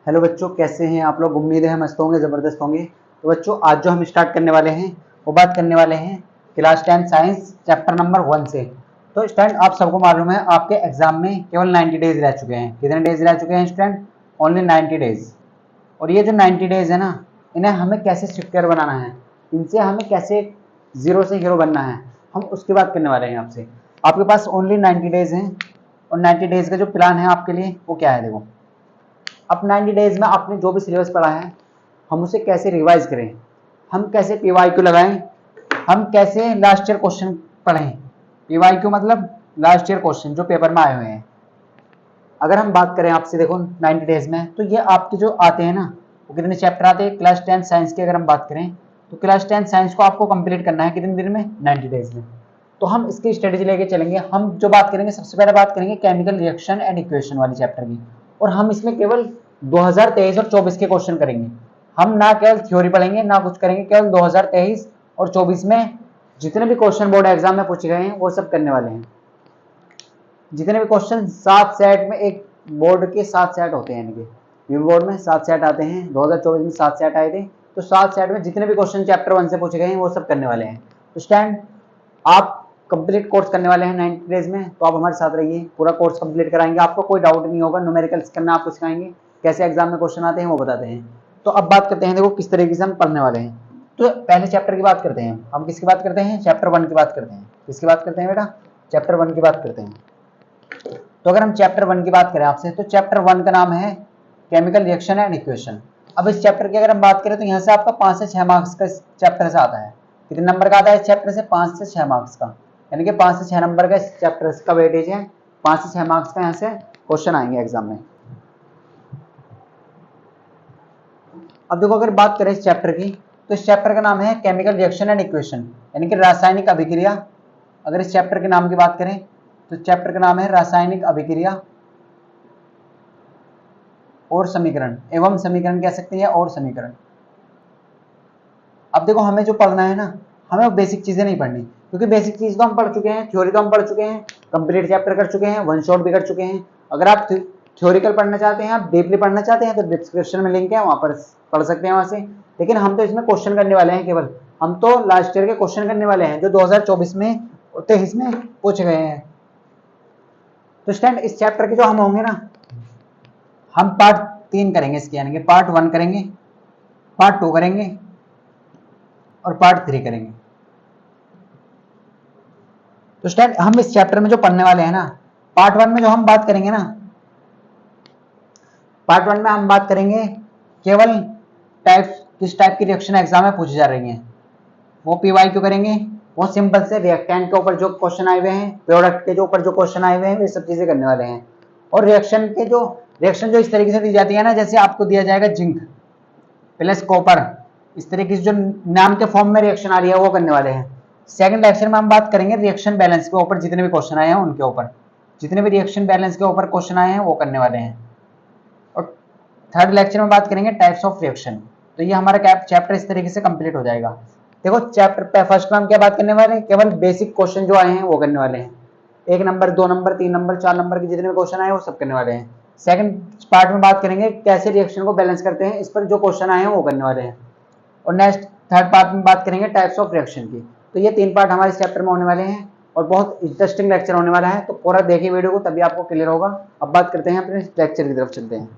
Hello बच्चों, कैसे हैं आप लोग। उम्मीद है मस्त होंगे, ज़बरदस्त होंगे। तो बच्चों, आज जो हम स्टार्ट करने वाले हैं वो बात करने वाले हैं क्लास 10 साइंस चैप्टर नंबर 1 से। तो स्टूडेंट, आप सबको मालूम है आपके एग्जाम में केवल 90 डेज रह चुके हैं। कितने डेज रह चुके हैं स्टूडेंट? Only 90 days. और ये जो 90 डेज है ना, इन्हें हमें कैसे सिक्योर बनाना है, इनसे हमें कैसे जीरो से हीरो बनना है, हम उसकी बात करने वाले हैं आपसे। आपके पास ओनली 90 डेज हैं और 90 डेज का जो प्लान है आपके लिए वो क्या है। देखो, अब 90 डेज में आपने जो भी सिलेबस पढ़ा है हम उसे कैसे रिवाइज करें, हम कैसे पीवाईक्यू लगाएं, हम कैसे लास्ट ईयर क्वेश्चन पढ़ें। पीवाईक्यू मतलब लास्ट ईयर क्वेश्चन जो पेपर में आए हुए हैं। अगर हम बात करें आपसे, देखो 90 डेज में तो ये आपके जो आते हैं ना, वो कितने चैप्टर आते हैं क्लास 10 साइंस की। अगर हम बात करें तो क्लास 10 साइंस को आपको कंप्लीट करना है कितने दिन में? 90 डेज में। तो हम इसकी स्ट्रेटेजी लेके चलेंगे। हम जो बात करेंगे, सबसे पहले बात करेंगे केमिकल रिएक्शन एंड इक्वेशन वाली चैप्टर की। और हम इसमें केवल 2023 और 24 के क्वेश्चन करेंगे। हम ना केवल थ्योरी पढ़ेंगे ना कुछ करेंगे, केवल 2023 और 24 में जितने भी क्वेश्चन बोर्ड एग्जाम में पूछे गए हैं वो सब करने वाले हैं। जितने भी क्वेश्चन 7 सेट में, एक बोर्ड के 7 सेट होते हैं, इनके यूपी बोर्ड में 7 सेट आते हैं। 2024 में 7 सेट आए थे। तो 7 सेट में जितने भी क्वेश्चन चैप्टर 1 से पूछे गए हैं वो सब करने वाले हैं। तो स्टैंड, आप कंप्लीट कोर्स करने वाले हैं 90 डेज में, तो आप हमारे साथ रहिए, पूरा कोर्स कंप्लीट कराएंगे, आपको कोई डाउट नहीं होगा। न्यूमेरिकल्स करना आपको सिखाएंगे, कैसे एग्जाम में क्वेश्चन आते हैं वो बताते हैं। तो अब बात करते हैं, देखो किस तरीके से हम पढ़ने वाले हैं। तो पहले चैप्टर की बात करते हैं। हम किसकी बात करते हैं? चैप्टर 1 की बात करते हैं। किसकी बात करते हैं बेटा? चैप्टर 1 की बात करते हैं। तो अगर हम चैप्टर 1 की बात करें आपसे, तो चैप्टर 1 का नाम है केमिकल रिएक्शन एंड इक्वेशन। अब इस चैप्टर की अगर हम बात करें तो यहाँ से आपका 5 से 6 मार्क्स का इस चैप्टर से आता है। कितने नंबर का आता है इस चैप्टर से? 5 से 6 मार्क्स का, यानी कि 5 से 6 नंबर का इस चैप्टर का वेटेज है। 5 से 6 मार्क्स का यहाँ से क्वेश्चन आएंगे एग्जाम में। अब देखो, अगर बात करें इस चैप्टर की, तो इस चैप्टर का नाम है केमिकल रिएक्शन एंड इक्वेशन, यानी कि रासायनिक अभिक्रिया। अगर इस चैप्टर के नाम की बात करें तो चैप्टर का नाम है रासायनिक अभिक्रिया और समीकरण, एवं समीकरण कह सकते हैं, और समीकरण। अब देखो, हमें जो पढ़ना है ना, हमें वो बेसिक चीजें नहीं पढ़नी, क्योंकि बेसिक चीज तो हम पढ़ चुके हैं, थ्योरी तो हम पढ़ चुके हैं, कंप्लीट चैप्टर कर चुके हैं, वन शॉट भी कर चुके हैं। अगर आप थ्योरिकल पढ़ना चाहते हैं, आप डीपली पढ़ना चाहते हैं, तो डिस्क्रिप्शन में लिंक है, वहां पर पढ़ सकते हैं वहां से। लेकिन हम तो इसमें क्वेश्चन करने वाले हैं केवल, हम तो लास्ट ईयर के क्वेश्चन करने वाले हैं जो 2024 में और 23 में पूछे गए हैं। तो स्टैंड, इस चैप्टर के जो हम होंगे ना, हम पार्ट 3 करेंगे इसके, यानी कि पार्ट 1 करेंगे, पार्ट 2 करेंगे और पार्ट 3 करेंगे। तो स्टैंड, हम इस चैप्टर में जो पढ़ने वाले हैं ना, पार्ट 1 में जो हम बात करेंगे ना, पार्ट 1 में हम बात करेंगे केवल किस टाइप की रिएक्शन एग्जाम में पूछी जा रही है, वो पीवाईक्यू करेंगे। वो सिंपल से रिएक्टेंट के ऊपर जो क्वेश्चन आए हुए हैं, प्रोडक्ट के जो ऊपर जो क्वेश्चन आए हुए हैं, ये सब चीजें करने वाले हैं। और रिएक्शन जो इस तरीके से दी जाती है ना, जैसे आपको दिया जाएगा जिंक प्लस कॉपर, इस तरीके से जो नाम के फॉर्म में रिएक्शन आ रही है वो करने वाले हैं। सेकंड लेक्चर में हम बात करेंगे रिएक्शन बैलेंस के ऊपर, जितने भी क्वेश्चन आए हैं उनके ऊपर, जितने भी रिएक्शन बैलेंस के ऊपर क्वेश्चन आए हैं वो करने वाले हैं। और थर्ड लेक्चर में बात करेंगे टाइप्स ऑफ रिएक्शन। तो ये हमारा चैप्टर इस तरीके से कंप्लीट हो जाएगा। देखो, चैप्टर फर्स्ट में हम क्या बात करने वाले हैं? केवल बेसिक क्वेश्चन जो आए हैं वो करने वाले हैं। 1 नंबर, 2 नंबर, 3 नंबर, 4 नंबर के जितने भी क्वेश्चन आए वो सब करने वाले हैं। सेकंड पार्ट में बात करेंगे कैसे रिएक्शन को बैलेंस करते हैं, इस पर जो क्वेश्चन आए हैं वो करने वाले हैं। और नेक्स्ट थर्ड पार्ट में बात करेंगे टाइप्स ऑफ रिएक्शन की। तो ये 3 पार्ट हमारे इस चैप्टर में होने वाले हैं और बहुत इंटरेस्टिंग लेक्चर होने वाला है। तो पूरा देखिए वीडियो को, तभी आपको क्लियर होगा। अब बात करते हैं अपने लेक्चर की तरफ चलते हैं।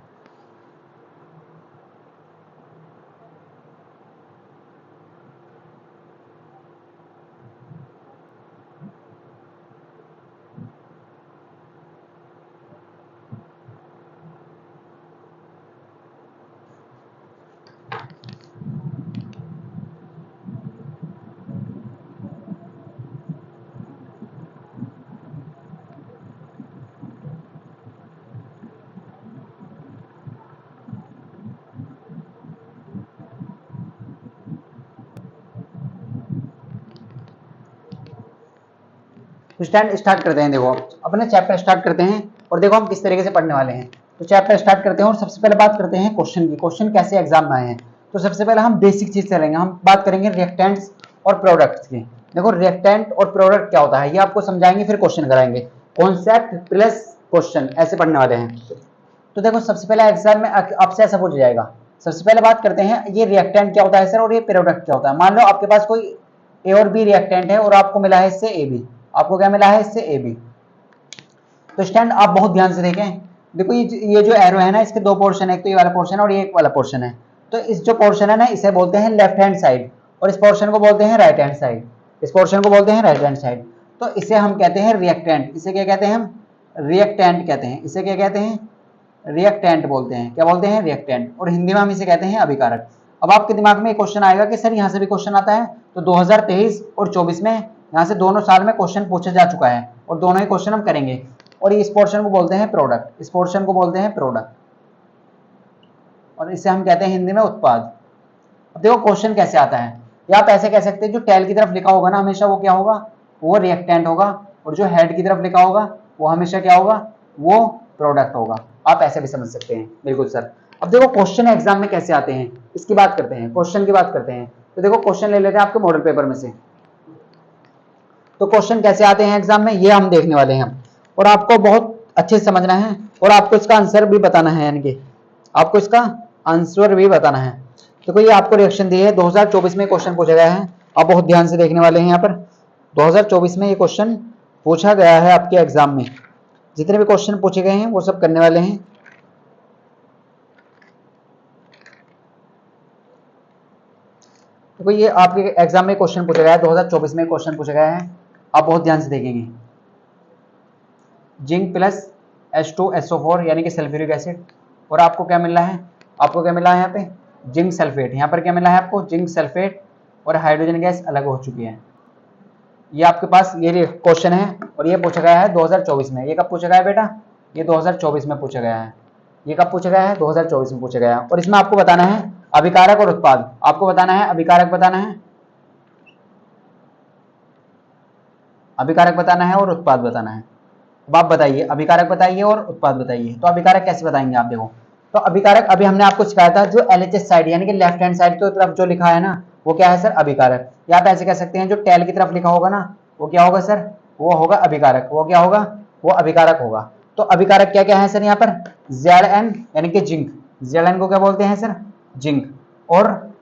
स्टार्ट करते हैं। देखो, अपने चैप्टर स्टार्ट करते हैं और देखो हम किस तरीके से पढ़ने वाले हैं। तो चैप्टर स्टार्ट करते हैं और सबसे पहले बात करते हैं क्वेश्चन की, क्वेश्चन कैसे एग्जाम में आए हैं। तो सबसे पहले हम बेसिक चीज करेंगे, हम बात करेंगे रिएक्टेंट्स और प्रोडक्ट्स की। देखो, रिएक्टेंट और प्रोडक्ट क्या होता है ये आपको समझाएंगे, फिर क्वेश्चन कराएंगे। कॉन्सेप्ट प्लस क्वेश्चन, ऐसे पढ़ने वाले हैं। तो देखो सबसे पहले एग्जाम में आपसे ऐसा पूछा जाएगा। सबसे पहले बात करते हैं ये रिएक्टेंट क्या होता है सर और ये प्रोडक्ट क्या होता है। मान लो आपके पास कोई ए और बी रिएक्टेंट है और आपको मिला है इससे ए बी, आपको क्या मिला है इससे ए बी। तो स्टूडेंट आप बहुत ध्यान से देखें, देखो ये जो एरो है ना इसके दो पोर्शन है, एक तो ये वाला पोर्शन है और ये एक वाला पोर्शन है। तो इस जो पोर्शन है ना इसे बोलते हैं लेफ्ट हैंड साइड और इस पोर्शन को बोलते हैं राइट हैंड साइड, इस पोर्शन को बोलते हैं राइट हैंड साइड। तो इसे हम कहते हैं रिएक्टेंट, इसे क्या कहते हैं हम रिएक्टेंट कहते हैं, इसे क्या कहते हैं रिएक्टेंट बोलते हैं, क्या बोलते हैं रिएक्टेंट, और हिंदी में हम इसे कहते हैं अभिकारक। अब आपके दिमाग में एक क्वेश्चन आएगा कि सर यहाँ से भी क्वेश्चन आता है, तो 2023 और 24 में यहाँ से दोनों साल में क्वेश्चन पूछा जा चुका है और दोनों ही क्वेश्चन हम करेंगे। और इस पोर्शन को बोलते हैं प्रोडक्ट, इस पोर्शन को बोलते हैं प्रोडक्ट और इसे हम कहते हैं हिंदी में उत्पाद। अब देखो क्वेश्चन कैसे आता है, या आप ऐसे कह सकते हैं जो टेल की तरफ लिखा होगा ना हमेशा वो क्या होगा, वो रिएक्टेंट होगा, और जो हेड की तरफ लिखा होगा वो हमेशा क्या होगा, वो प्रोडक्ट होगा। आप ऐसे भी समझ सकते हैं। बिल्कुल सर। अब देखो क्वेश्चन एग्जाम में कैसे आते हैं इसकी बात करते हैं, क्वेश्चन की बात करते हैं। तो देखो क्वेश्चन ले लेते हैं आपके मॉडल पेपर में से। तो क्वेश्चन कैसे आते हैं एग्जाम में ये हम देखने वाले हैं, और आपको बहुत अच्छे से समझना है और आपको इसका आंसर भी बताना है, यानी कि आपको इसका आंसर भी बताना है। देखो ये आपको रिएक्शन दी है, 2024 में क्वेश्चन पूछा गया है, आप बहुत ध्यान से देखने वाले हैं। यहाँ पर 2024 में ये क्वेश्चन पूछा गया है आपके एग्जाम में, जितने भी क्वेश्चन पूछे गए हैं वो सब करने वाले हैं। देखो ये आपके एग्जाम में क्वेश्चन पूछा गया है, 2024 में क्वेश्चन पूछा गया है, आप बहुत ध्यान से देखेंगे। जिंक प्लस H2SO4 यानी कि सल्फ्यूरिक एसिड, और आपको क्या मिल रहा है, आपको क्या मिला है यहाँ पे जिंक सल्फेट, यहाँ पर क्या मिला है आपको जिंक सल्फेट, और हाइड्रोजन गैस अलग हो चुकी है। ये आपके पास ये क्वेश्चन है और ये पूछा गया है 2024 में। ये कब पूछा गया है बेटा, ये 2024 में पूछा गया है। ये कब पूछा गया है, 2024 में पूछा गया है। और इसमें आपको बताना है अभिकारक और उत्पाद, आपको बताना है अभिकारक बताना है, अभिकारक बताना है और उत्पाद बताना है। अब आप बताइए, अभिकारक बताइए और उत्पाद बताइए। तो अभिकारक कैसे बताएंगे आप, देखो तो अभिकारक अभी हमने आपको सिखाया था, जो LHS साइड यानी कि लेफ्ट हैंड साइड की तरफ जो लिखा है ना वो क्या है सर अभिकारक। या आप ऐसे कह सकते हैं जो टेल की तरफ लिखा होगा ना वो क्या होगा सर, वो होगा अभिकारक, वो क्या होगा, वो अभिकारक होगा। तो अभिकारक क्या क्या है सर यहाँ पर, Zn यानी कि जिंक, Zn को क्या बोलते हैं सर जिंक, और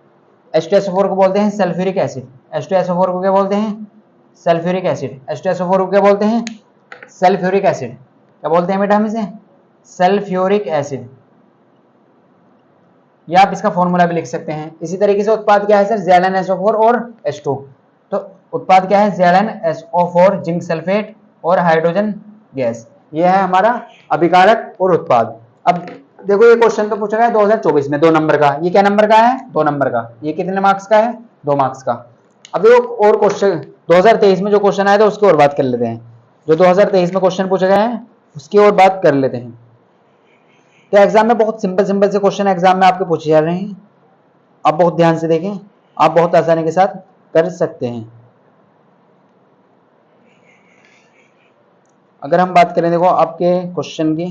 H2SO4 को बोलते हैं सल्फ्यूरिक एसिड, H2SO4 को क्या बोलते हैं सल्फ्यूरिक एसिड, H2SO4 को क्या बोलते हैं सल्फ्यूरिक एसिड, क्या बोलते हैं बेटा हम इसे सल्फ्यूरिक एसिड। या आप इसका फॉर्मूला भी लिख सकते हैं। इसी तरीके से उत्पाद क्या है सर ZnSO4 और H2। तो उत्पाद क्या है ZnSO4 जिंक सल्फेट और हाइड्रोजन गैस, ये है हमारा अभिकारक और उत्पाद। अब देखो ये क्वेश्चन तो पूछा गया 2024 में 2 नंबर का, ये क्या नंबर का है 2 नंबर का, ये कितने मार्क्स का है 2 मार्क्स का। अब देखो और क्वेश्चन 2023 में जो क्वेश्चन आया था उसकी और बात कर लेते हैं, जो 2023 में क्वेश्चन पूछा गया है उसकी और बात कर लेते हैं। तो एग्जाम में बहुत सिंपल सिंपल से क्वेश्चन एग्जाम में आपके पूछे जा रहे हैं, आप बहुत ध्यान से देखें, आप बहुत आसानी के साथ कर सकते हैं। अगर हम बात करें देखो आपके क्वेश्चन की,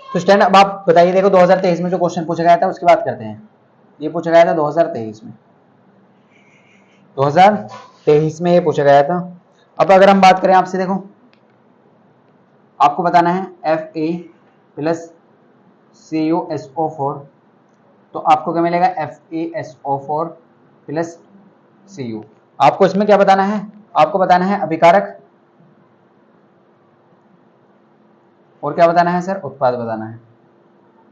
तो स्टैंड अब आप बताइए, देखो 2023 में जो क्वेश्चन पूछा गया था उसकी बात करते हैं। ये पूछा गया था 2023 में, 2023 में ये पूछा गया था। अब अगर हम बात करें आपसे, देखो आपको बताना है Fe प्लस CuSO4, तो आपको क्या मिलेगा FeSO4 प्लस Cu। आपको इसमें क्या बताना है, आपको बताना है अभिकारक और क्या बताना है सर उत्पाद बताना है।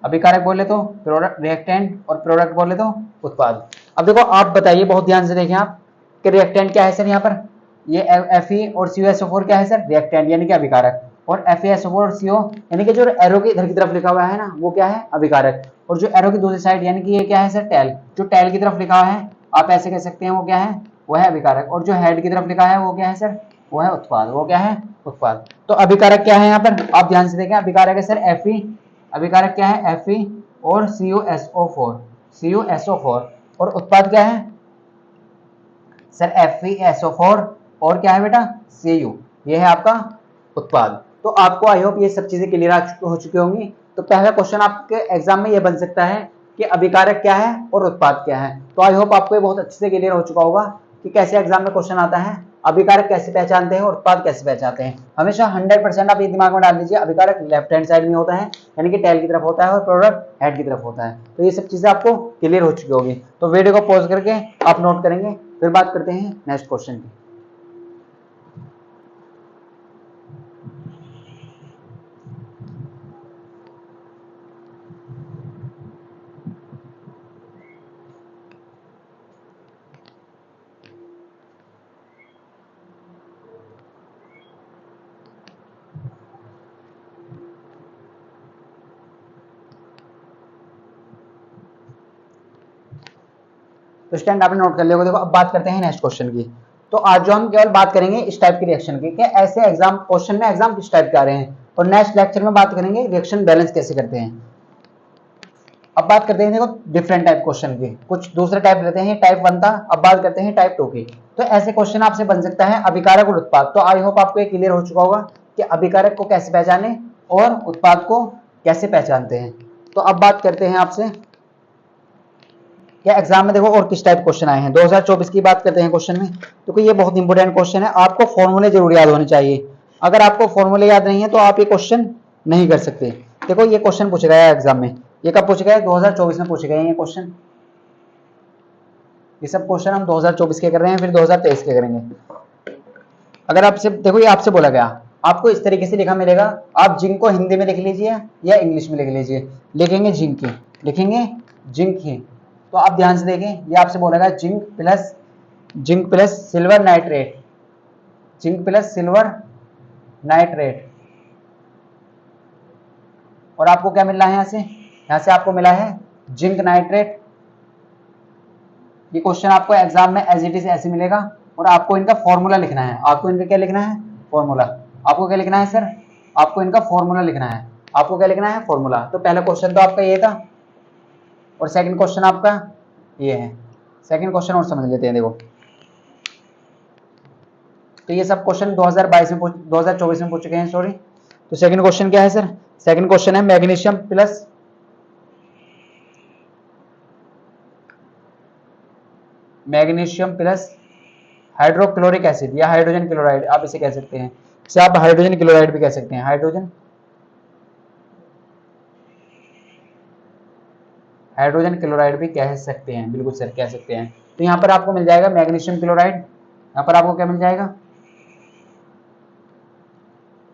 अभिकारक बोले तो प्रोडक्ट रिएक्टेंट और प्रोडक्ट बोले तो उत्पाद। अब देखो आप बताइए, बहुत ध्यान से देखें आप कि रिएक्टेंट क्या है सर, यहाँ पर ये Fe और CuSO4 क्या है सर रिएक्टेंट यानी कि अभिकारक, और FeSO4 और CO यानी कि जो एरो के इधर की तरफ लिखा हुआ है ना वो क्या है अभिकारक, और जो एरो की दूसरी साइड यानी कि ये क्या है सर टेल, जो टेल की तरफ लिखा है आप ऐसे कह सकते हैं वो क्या है वो है अभिकारक, और जो हेड की तरफ लिखा है वो क्या है सर वो है उत्पाद, वो क्या है उत्पाद। तो अभिकारक क्या है यहाँ पर आप ध्यान से देखें, अभिकारक है सर Fe, अभिकारक क्या है Fe और CuSO4 और उत्पाद क्या है सर FeSO4 और क्या है बेटा Cu, ये है आपका उत्पाद। तो आपको आई होप ये सब चीजें क्लियर हो चुकी होंगी। तो पहला क्वेश्चन आपके एग्जाम में ये बन सकता है कि अभिकारक क्या है और उत्पाद क्या है। तो आई होप आपको ये बहुत अच्छे से क्लियर हो चुका होगा कि कैसे एग्जाम में क्वेश्चन आता है, अभिकारक कैसे पहचानते हैं और उत्पाद कैसे पहचानते हैं। हमेशा 100% आप ये दिमाग में डाल दीजिए, अभिकारक लेफ्ट हैंड साइड में होता है यानी कि टेल की तरफ होता है और प्रोडक्ट हेड की तरफ होता है। तो ये सब चीजें आपको क्लियर हो चुकी होगी। तो वीडियो को पॉज करके आप नोट करेंगे, फिर बात करते हैं नेक्स्ट क्वेश्चन की। तो स्टैंड आपने नोट कर लिया होगा। देखो अब बात करते हैं नेक्स्ट क्वेश्चन की। तो आज जो हम केवल बात करेंगे इस टाइप के रिएक्शन की, कि ऐसे एग्जाम क्वेश्चन में एग्जाम किस टाइप के आ रहे हैं, और नेक्स्ट लेक्चर में बात करेंगे रिएक्शन बैलेंस कैसे करते हैं। अब बात करते हैं देखो डिफरेंट टाइप क्वेश्चन की, कुछ दूसरे टाइप लेते हैं, टाइप 1 था, अब बात करते हैं टाइप 2 की। तो ऐसे क्वेश्चन आपसे बन सकता है अभिकारक और उत्पाद। तो आई होप आपको ये क्लियर हो चुका होगा कि अभिकारक को कैसे पहचाने और उत्पाद को कैसे पहचानते हैं। तो अब बात करते हैं आपसे क्या एग्जाम में देखो और किस टाइप क्वेश्चन आए हैं। 2024 की बात करते हैं क्वेश्चन में। तो ये बहुत इंपॉर्टेंट क्वेश्चन है, आपको फॉर्मूले जरूर याद होने चाहिए। अगर आपको फॉर्मूले याद नहीं है तो आप ये क्वेश्चन नहीं कर सकते। देखो ये क्वेश्चन पूछा गया है एग्जाम में, ये कब पूछे गए, 2024 में पूछे गए हैं ये क्वेश्चन। ये सब क्वेश्चन हम 2024 के कर रहे हैं, फिर 2023 के करेंगे। अगर आपसे देखो ये आपसे बोला गया, आपको इस तरीके से लिखा मिलेगा, आप जिंक को हिंदी में लिख लीजिए या इंग्लिश में लिख लीजिए। लिखेंगे जिंक की, लिखेंगे जिंक ही। तो आप ध्यान से देखें, ये आपसे बोलेगा zinc plus silver nitrate, zinc plus silver nitrate. और आपको क्या मिल रहा है यहाँ से आपको मिला है जिंक नाइट्रेट। ये क्वेश्चन आपको एग्जाम में एज इट इज ऐसे मिलेगा, और आपको इनका फॉर्मूला लिखना है। आपको इनका क्या लिखना है, फॉर्मूला। आपको क्या लिखना है सर, आपको इनका फॉर्मूला लिखना है। आपको क्या लिखना है, फॉर्मूला। तो पहला क्वेश्चन तो आपका ये था, और सेकंड क्वेश्चन आपका ये है। सेकंड क्वेश्चन और समझ लेते हैं। देखो तो ये सब क्वेश्चन 2024 में पूछ चुके हैं, सॉरी। तो सेकंड क्वेश्चन क्या है सर, सेकंड क्वेश्चन है मैग्नीशियम प्लस हाइड्रोक्लोरिक एसिड या हाइड्रोजन क्लोराइड, आप इसे कह सकते हैं। इसे आप हाइड्रोजन क्लोराइड भी कह सकते हैं, हाइड्रोजन क्लोराइड भी कह सकते हैं, बिल्कुल सर कह सकते हैं। तो यहाँ पर आपको मिल जाएगा मैग्नीशियम क्लोराइड। यहाँ पर आपको क्या मिल जाएगा,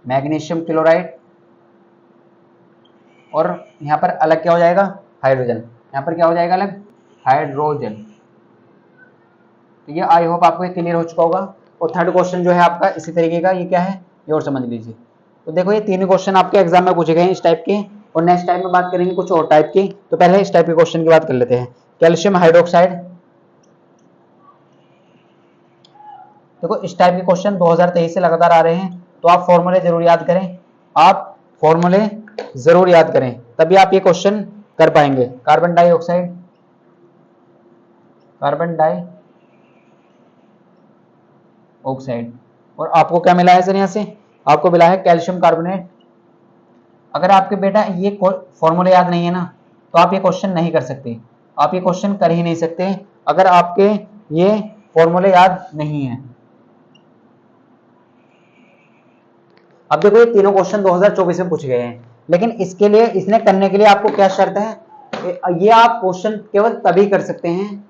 मैग्नीशियम क्लोराइड, और यहाँ पर अलग क्या हो जाएगा, हाइड्रोजन। यहाँ पर क्या हो जाएगा अलग, हाइड्रोजन। तो ये आई होप आपको क्लियर हो चुका होगा। और थर्ड क्वेश्चन जो है आपका इसी तरीके का, ये क्या है ये और समझ लीजिए। तो देखो ये तीन क्वेश्चन आपके एग्जाम में पूछे गए हैं इस टाइप के, और नेक्स्ट टाइम में बात करेंगे कुछ और टाइप की। तो पहले इस टाइप के क्वेश्चन की बात कर लेते हैं। कैल्शियम हाइड्रोक्साइड, देखो इस टाइप के क्वेश्चन 2023 से लगातार आ रहे हैं। तो आप फॉर्मूले जरूर याद करें, आप फॉर्मूले जरूर याद करें, तभी आप ये क्वेश्चन कर पाएंगे। कार्बन डाइऑक्साइड, कार्बन डाइऑक्साइड, और आपको क्या मिला है सर, यहाँ से आपको मिला है कैल्शियम कार्बोनेट। अगर आपके बेटा ये फॉर्मूले याद नहीं है ना, तो आप ये क्वेश्चन नहीं कर सकते, आप ये क्वेश्चन कर ही नहीं सकते अगर आपके ये फॉर्मूले याद नहीं है। अब देखो ये तीनों क्वेश्चन 2024 में पूछे गए हैं, लेकिन इसके लिए इसने करने के लिए आपको क्या शर्त है, ये आप क्वेश्चन केवल तभी कर सकते हैं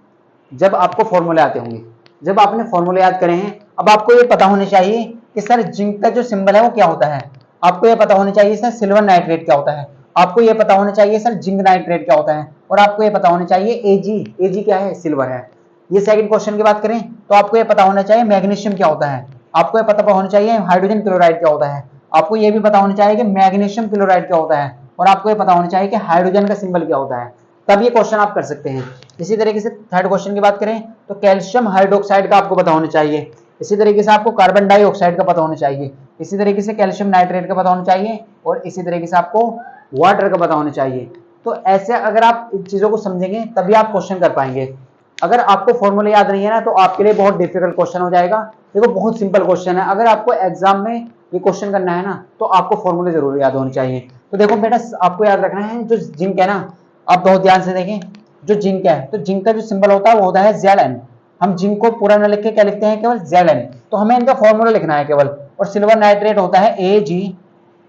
जब आपको फॉर्मूले आते होंगे, जब आपने फॉर्मूले याद करे हैं। अब आपको ये पता होना चाहिए कि सर जिंक का जो सिंबल है वो क्या होता है, आपको ये पता होना चाहिए सर सिल्वर नाइट्रेट क्या होता है, आपको ये पता होना चाहिए सर जिंक नाइट्रेट क्या होता है, और आपको ये पता होना चाहिए एजी क्या है, सिल्वर है। ये सेकंड क्वेश्चन की बात करें तो आपको ये पता होना चाहिए मैग्नीशियम क्या होता है, आपको ये पता होना चाहिए हाइड्रोजन क्लोराइड क्या होता है, आपको ये भी पता होना चाहिए कि मैग्नीशियम क्लोराइड क्या होता है, और आपको ये पता होना चाहिए कि हाइड्रोजन का सिंबल क्या होता है। तब ये क्वेश्चन आप कर सकते हैं। इसी तरीके से थर्ड क्वेश्चन की बात करें तो कैल्शियम हाइड्रोक्साइड का आपको पता होना चाहिए, इसी तरीके से आपको कार्बन डाइऑक्साइड का पता होना चाहिए, इसी तरीके से कैल्शियम नाइट्रेट का पता होना चाहिए, और इसी तरीके से आपको वाटर का पता होना चाहिए। तो ऐसे अगर आप इन चीजों को समझेंगे तभी आप क्वेश्चन कर पाएंगे। अगर आपको फॉर्मूले याद नहीं है ना तो आपके लिए बहुत डिफिकल्ट क्वेश्चन हो जाएगा। देखो बहुत सिंपल क्वेश्चन है, अगर आपको एग्जाम में ये क्वेश्चन करना है ना तो आपको फॉर्मूले जरूर याद होने चाहिए। तो देखो बेटा आपको याद रखना है जो जिंक है ना, आप बहुत ध्यान से देखें, जो जिंक है तो जिंक का जो सिंबल होता है वो होता है Zn। हम जिंक को पूरा न लिख के क्या लिखते हैं, केवल Zn। तो हमें इनका फॉर्मूला लिखना है केवल। और सिल्वर नाइट्रेट होता है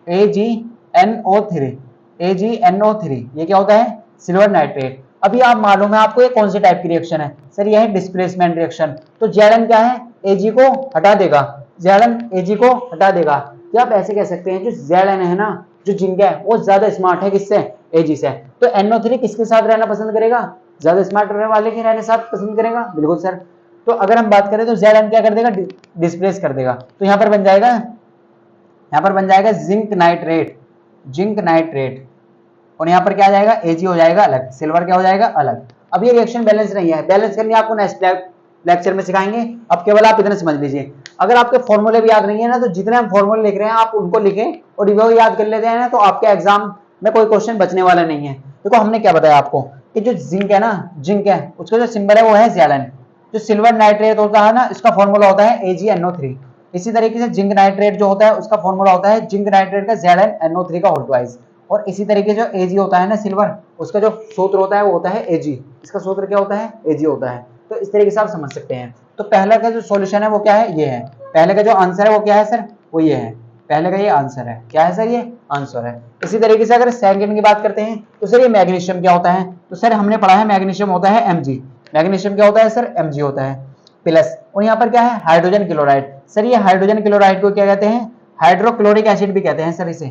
AgNO3। AgNO3 ये क्या होता है, सिल्वर नाइट्रेट। अभी आप मालूम है आपको ये कौन सी टाइप की रिएक्शन है सर, ये है डिस्प्लेसमेंट रिएक्शन। तो Zn क्या है, Ag को हटा देगा, Zn Ag को हटा देगा। क्या आप ऐसे कह सकते हैं जो Zn है ना, जो जिंक है वो ज्यादा स्मार्ट है किससे, Ag से। तो NO3 किसके साथ रहना पसंद करेगा, ज्यादा स्मार्ट रहने वाले के रहने साथ पसंद करेगा, बिल्कुल सर। तो अगर हम बात करें तो Zn क्या कर देगा, डिस्प्लेस कर देगा। तो यहाँ पर बन जाएगा जिंक नाइट्रेट, जिंक नाइट्रेट। और यहाँ पर क्या आ जाएगा, Ag हो जाएगा अलग, सिल्वर क्या हो जाएगा अलग। अब ये रिएक्शन बैलेंस नहीं है, बैलेंस करनी आपको नेक्स्ट लेक्चर में सिखाएंगे। अब केवल आप इतना समझ लीजिए, अगर आपके फॉर्मूले भी याद नहीं है ना, तो जितने हम फॉर्मूले लिख रहे हैं आप उनको लिखें और रिव्यू याद कर लेते हैं ना, तो आपके एग्जाम में कोई क्वेश्चन बचने वाला नहीं है। देखो हमने क्या बताया आपको कि जो जिंक है ना, जिंक है उसका जो सिंबल है वो है Zn। जो सिल्वर नाइट्रेट होता है ना, इसका फॉर्मूला होता है AgNO3। इसी तरीके से जिंक नाइट्रेट जो होता है उसका फॉर्मूला होता है जिंक नाइट्रेट का ZnNO3 का होल ट्वाइस। और इसी तरीके जो Ag होता है ना सिल्वर, उसका जो सूत्र होता है वो होता है Ag। इसका सूत्र क्या होता है, Ag होता है। तो इस तरीके से आप समझ सकते हैं। तो पहले का जो सॉल्यूशन है वो क्या है, ये है। पहले का जो आंसर है वो क्या है सर, वो ये है। पहले का ये आंसर है, क्या है सर, ये आंसर है। इसी तरीके से अगर सेकंड की बात करते हैं तो सर ये मैग्नीशियम क्या होता है, तो सर हमने पढ़ा है मैग्नीशियम होता है Mg। मैग्नीशियम क्या होता है सर, Mg होता है प्लस। और यहाँ पर क्या है, हाइड्रोजन क्लोराइड। सर ये हाइड्रोजन क्लोराइड को क्या कहते हैं, हाइड्रोक्लोरिक एसिड भी कहते हैं सर इसे।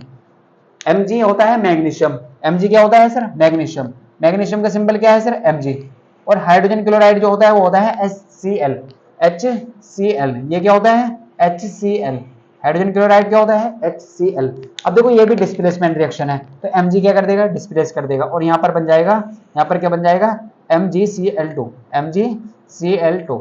Mg होता है मैग्नीशियम, Mg क्या होता है सर, मैग्नीशियम। मैग्नीशियम का सिंबल क्या है सर, Mg। और हाइड्रोजन क्लोराइड जो होता है वो होता है HCl। HCl ये क्या होता है, HCl। हाइड्रोजन क्लोराइड क्या होता है, HCl। अब देखो ये भी डिस्प्लेसमेंट रिएक्शन है, तो Mg क्या कर देगा, डिस्प्लेस कर देगा। और यहाँ पर बन जाएगा, यहाँ पर क्या बन जाएगा, MgCl2। MgCl2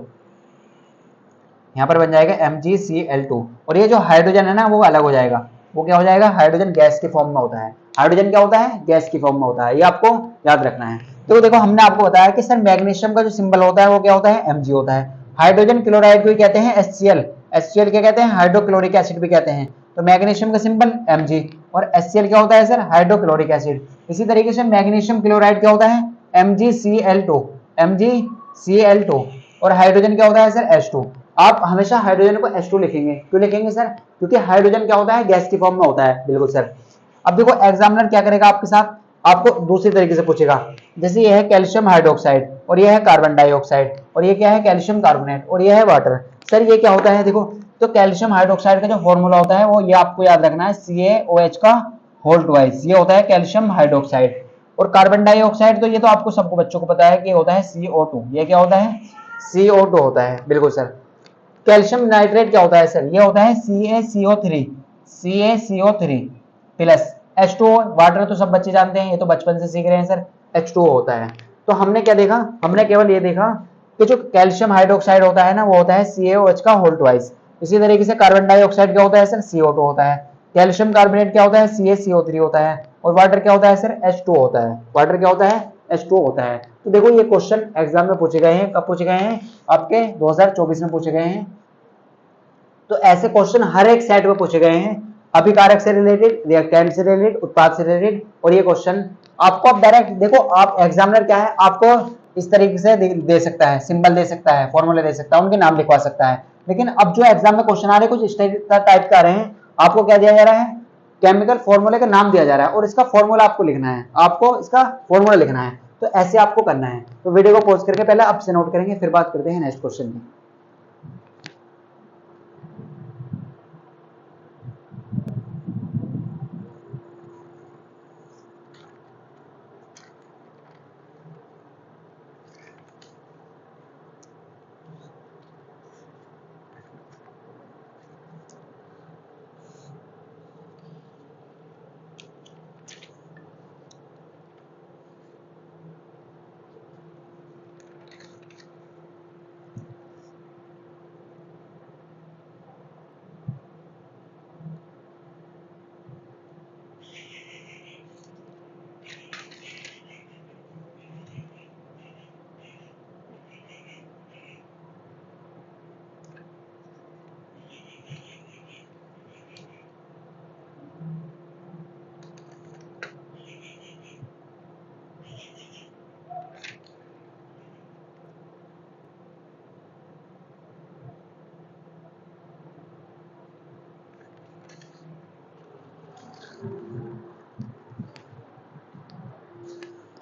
यहाँ पर बन जाएगा MgCl2। और ये जो हाइड्रोजन है ना वो अलग हो जाएगा, वो क्या हो जाएगा, हाइड्रोजन गैस के फॉर्म में होता है। हाइड्रोजन क्या होता है, गैस की फॉर्म में होता है, ये आपको याद रखना है। तो देखो हमने आपको बताया कि सर मैग्नीशियम का जो सिंबल होता है वो क्या होता है, Mg होता है। हाइड्रोजन क्लोराइड को कहते हैं HCl। HCl क्या कहते हैं, हाइड्रोक्लोरिक एसिड भी कहते हैं। तो मैग्नीशियम का सिंबल Mg और HCl क्या होता है सर, हाइड्रोक्लोरिक एसिड। इसी तरीके से मैग्नीशियम क्लोराइड क्या होता है, MgCl2। MgCl2। और हाइड्रोजन क्या होता है सर, H2। आप हमेशा हाइड्रोजन को H2 लिखेंगे, क्यों लिखेंगे सर, क्योंकि हाइड्रोजन क्या होता है, गैस की फॉर्म में होता है, बिल्कुल सर। अब देखो एग्जामिनर क्या करेगा आपके साथ, आपको दूसरी तरीके से पूछेगा। जैसे ये है कैल्शियम हाइड्रोक्साइड और ये है कार्बन डाइऑक्साइड और ये क्या है, कैल्शियम कार्बोनेट और ये है वाटर। सर ये क्या होता है, देखो तो कैल्शियम हाइड्रोक्साइड का जो फॉर्मूला होता है वो ये आपको याद रखना है, CaOH का होल ट्वाइस, ये होता है कैल्शियम हाइड्रोक्साइड। और कार्बन डाइऑक्साइड तो ये तो आपको सबको बच्चों को पता है कि होता है CO2। ये क्या होता है, CO2 होता है, बिल्कुल सर। कैल्शियम नाइट्रेट क्या होता है सर, ये होता है CaCO3। CaCO3 plus H2O। Water तो सब बच्चे जानते हैं, ये तो बचपन से सीख रहे हैं सर, H2O होता है। तो हमने क्या देखा, हमने केवल ये देखा कि जो कैल्शियम हाइड्रोक्साइड होता है ना वो होता है CaOH का होल ट्वाइस। इसी तरीके से कार्बन डाइऑक्साइड क्या होता है सर, CO2 होता है। कैल्शियम कार्बोनेट क्या होता है, CaCO3 होता है। और वाटर क्या होता है सर, H2O होता है। वाटर क्या होता है, H2O होता है। तो देखो ये क्वेश्चन एग्जाम में पूछे गए हैं, कब पूछे गए हैं, आपके 2024 में पूछे गए हैं। तो ऐसे क्वेश्चन हर एक सेट में पूछे गए हैं, अभिकारक से रिलेटेड, रिएक्टेंट से रिलेटेड, उत्पाद से रिलेटेड। और ये क्वेश्चन आपको अब डायरेक्ट देखो, आप एग्जामिनर क्या है, आपको इस तरीके से दे सकता है, सिंबल दे सकता है, फॉर्मूले दे सकता है, उनके नाम लिखवा सकता है। लेकिन अब जो एग्जाम में क्वेश्चन आ रहे हैं कुछ इस टाइप का आ रहे हैं, आपको क्या दिया जा रहा है, केमिकल फॉर्मूले का नाम दिया जा रहा है और इसका फॉर्मूला आपको लिखना है, आपको इसका फॉर्मूला लिखना है। तो ऐसे आपको करना है। तो वीडियो को पॉज करके पहले अब से नोट करेंगे, फिर बात करते हैं नेक्स्ट क्वेश्चन की।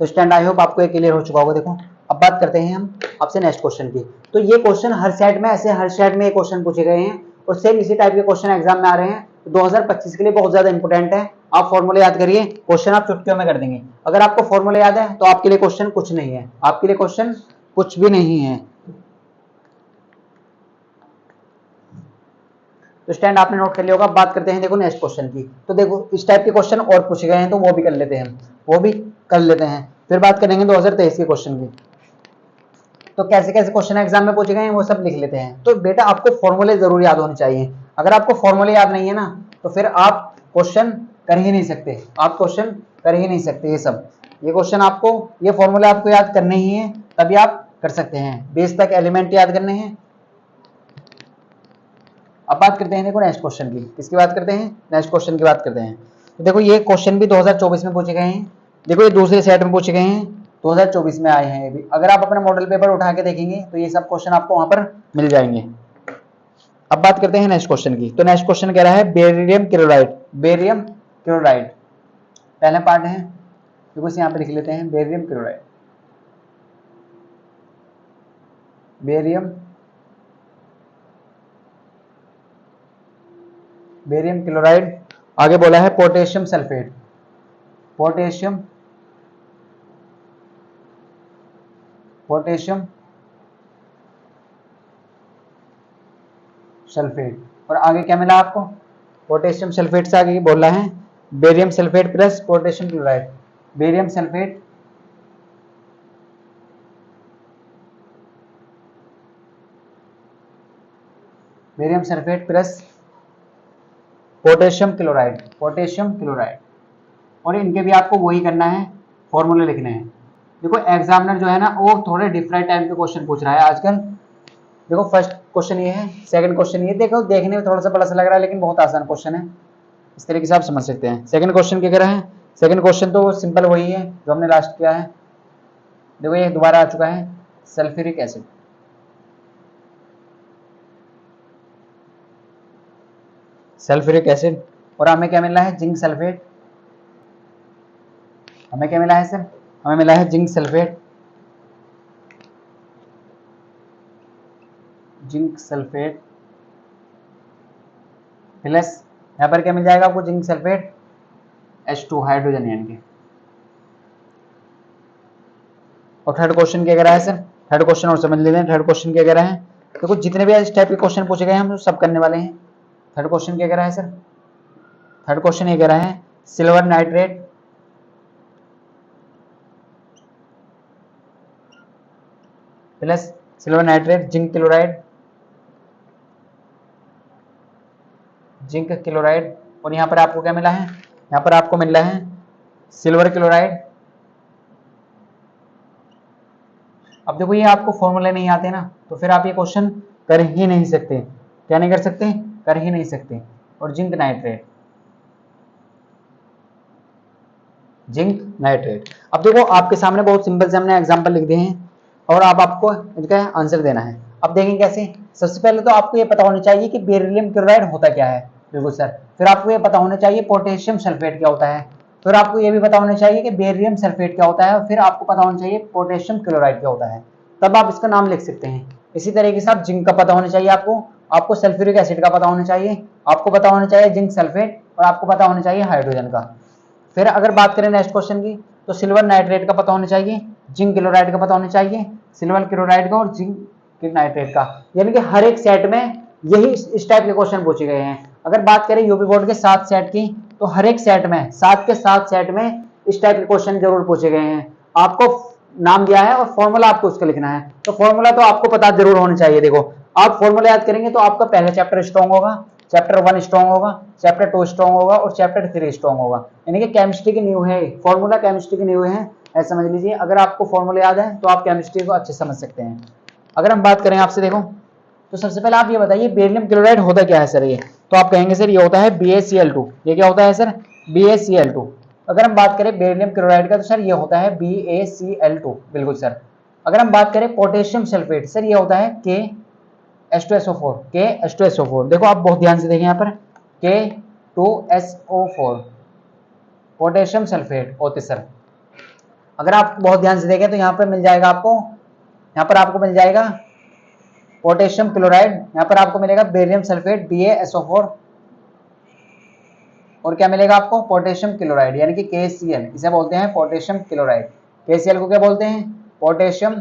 तो स्टैंड आई होप आपको ये क्लियर हो चुका होगा। देखो अब बात करते हैं हम आपसे नेक्स्ट क्वेश्चन की। तो ये क्वेश्चन हर सेट में ऐसे हर सेट में ये क्वेश्चन पूछे गए हैं और सेम इसी टाइप के क्वेश्चन एग्जाम में आ रहे हैं। तो 2025 के लिए बहुत ज्यादा इंपॉर्टेंट है। आप फॉर्मूले याद करिए, क्वेश्चन आप चुटकियों में कर देंगे। अगर आपको फॉर्मूले याद है तो आपके लिए क्वेश्चन कुछ नहीं है, आपके लिए क्वेश्चन कुछ भी नहीं है। तो स्टैंड आपने नोट कर लिया होगा। बात करते हैं देखो नेक्स्ट क्वेश्चन की। तो देखो इस टाइप के क्वेश्चन और पूछे गए हैं तो वो भी कर लेते हैं, वो भी कर लेते हैं। फिर बात करेंगे 2023 के क्वेश्चन की। तो कैसे कैसे क्वेश्चन एग्जाम में पूछे गए हैं वो सब लिख लेते हैं। तो बेटा आपको फॉर्मूले जरूर याद होने चाहिए। अगर आपको फॉर्मूले याद नहीं है ना तो फिर आप क्वेश्चन कर ही नहीं सकते, आप क्वेश्चन कर ही नहीं सकते। ये क्वेश्चन आपको, ये फॉर्मूले आपको याद करने ही है तभी आप कर सकते हैं। बेस तक एलिमेंट याद करने हैं। अब बात करते हैं देखो नेक्स्ट क्वेश्चन की। किसकी बात करते हैं? नेक्स्ट क्वेश्चन की बात करते हैं। तो देखो ये क्वेश्चन भी 2024 में पूछे गए हैं। देखो ये दूसरे सेट में पूछे गए हैं, 2024 में आए हैं ये भी। अगर आप अपना मॉडल पेपर उठा के देखेंगे तो ये सब क्वेश्चन आपको वहां पर मिल जाएंगे। अब बात करते हैं नेक्स्ट क्वेश्चन की। तो नेक्स्ट क्वेश्चन कह रहा है बेरियम क्लोराइड। बेरियम क्लोराइड पहला पार्ट है, देखो इसे यहां पे लिख लेते हैं बेरियम क्लोराइड। Barium chloride. आगे बोला है पोटेशियम सल्फेट। Potassium sulphate. और आगे क्या मिला आपको? पोटेशियम सल्फेट से आगे बोला है barium sulphate plus potassium chloride. Barium sulphate plus potassium chloride. और इनके भी आपको वही करना है, फॉर्मूले लिखने हैं। देखो एग्जामिनर जो है ना वो थोड़े डिफरेंट टाइप के क्वेश्चन पूछ रहा है आजकल। देखो फर्स्ट क्वेश्चन ये है, सेकंड क्वेश्चन ये। देखो देखने में थोड़ा सा बड़ा सा लग रहा है लेकिन बहुत आसान क्वेश्चन है, इस तरीके से आप समझ सकते हैं। सेकंड क्वेश्चन क्या कह रहा है? सेकंड क्वेश्चन तो सिंपल वही है जो हमने लास्ट किया है। देखो ये दोबारा आ चुका है, सल्फ्यूरिक एसिड। और हमें क्या मिला है? Zinc sulphate. हमें क्या मिला है सर? हमें मिला है जिंक सल्फेट। प्लस यहाँ पर क्या मिल जाएगा आपको? जिंक सल्फेट H2 हाइड्रोजन यानी कि। और थर्ड क्वेश्चन क्या कह रहा है सर? थर्ड क्वेश्चन और समझ लेते हैं। थर्ड क्वेश्चन क्या कह रहा है? देखो जितने भी इस टाइप के क्वेश्चन पूछे गए हैं हम सब करने वाले हैं। थर्ड क्वेश्चन क्या कह रहा है सर? थर्ड क्वेश्चन ये कह रहा है silver nitrate plus zinc chloride. और यहाँ पर आपको क्या मिला है? यहाँ पर आपको मिल रहा है सिल्वर क्लोराइड। अब देखो ये आपको फॉर्मूले नहीं आते ना तो फिर आप ये क्वेश्चन कर ही नहीं सकते। क्या नहीं कर सकते? कर ही नहीं सकते। और जिंक नाइट्रेट। अब देखो आपके सामने बहुत सिंपल से हमने एग्जांपल लिख दिए हैं और अब आपको इनका आंसर देना है। अब देखें कैसे। सबसे पहले तो आपको ये पता होना चाहिए कि बेरिलियम क्लोराइड होता क्या है। बिल्कुल सर। फिर आपको ये पता होना चाहिए पोटेशियम सल्फेट क्या होता है। फिर आपको ये भी पता होना चाहिए कि बेरियम सल्फेट क्या होता है। और फिर आपको पता होना चाहिए पोटेशियम क्लोराइड क्या होता है, तब आप इसका नाम लिख सकते हैं। इसी तरीके से आप जिंक का पता होना चाहिए आपको सल्फ्यूरिक एसिड का पता होना चाहिए, आपको पता होना चाहिए जिंक सल्फेट, और आपको पता होना चाहिए हाइड्रोजन का। फिर अगर बात करें नेक्स्ट क्वेश्चन की तो सिल्वर नाइट्रेट का पता होना चाहिए, जिंक क्लोराइड का पता होना चाहिए, सिल्वर क्लोराइड का और जिंक नाइट्रेट का। यानी कि हर एक सेट में यही इस टाइप के क्वेश्चन पूछे गए हैं। अगर बात करें यूपी बोर्ड के 7 सेट की तो हर एक सेट में 7 के 7 सेट में इस टाइप के क्वेश्चन जरूर पूछे गए हैं। आपको नाम दिया है और फॉर्मूला आपको उसका लिखना है। तो फॉर्मूला तो आपको पता जरूर होना चाहिए। देखो आप फॉर्मूला याद करेंगे तो आपका पहला चैप्टर स्ट्रॉन्ग होगा, चैप्टर 1 स्ट्रॉन्ग होगा, चैप्टर 2 स्ट्रॉन्ग होगा और चैप्टर 3 स्ट्रॉन्ग होगा। यानी कि केमिस्ट्री की न्यू है, फॉर्मूला केमिस्ट्री की न्यू है, ऐसा समझ लीजिए। अगर आपको फॉर्मूला याद है तो आप केमिस्ट्री को अच्छे समझ सकते हैं। अगर हम बात करें आपसे देखो तो सबसे पहले आप ये बताइए बेरिलियम क्लोराइड होता क्या है सर? ये तो आप कहेंगे सर ये होता है BaCl2। ये क्या होता है सर? BaCl2। अगर हम बात करें बेरिलियम क्लोराइड का तो सर ये होता है BaCl2। बिल्कुल सर। अगर हम बात करें पोटेशियम सल्फेट सर ये होता है K2SO4। देखो आप बहुत ध्यान से देखें यहाँ पर K2SO4 पोटेशियम सल्फेट होते सर। अगर आप बहुत ध्यान से देखें तो यहाँ पर मिल जाएगा आपको, यहाँ पर आपको मिल जाएगा पोटेशियम क्लोराइड, यहाँ पर आपको मिलेगा बेरियम सल्फेट BaSO4, और क्या मिलेगा आपको, पोटेशियम क्लोराइड यानी कि KCl, इसे बोलते हैं पोटेशियम क्लोराइड। KCl को क्या बोलते हैं, पोटेशियम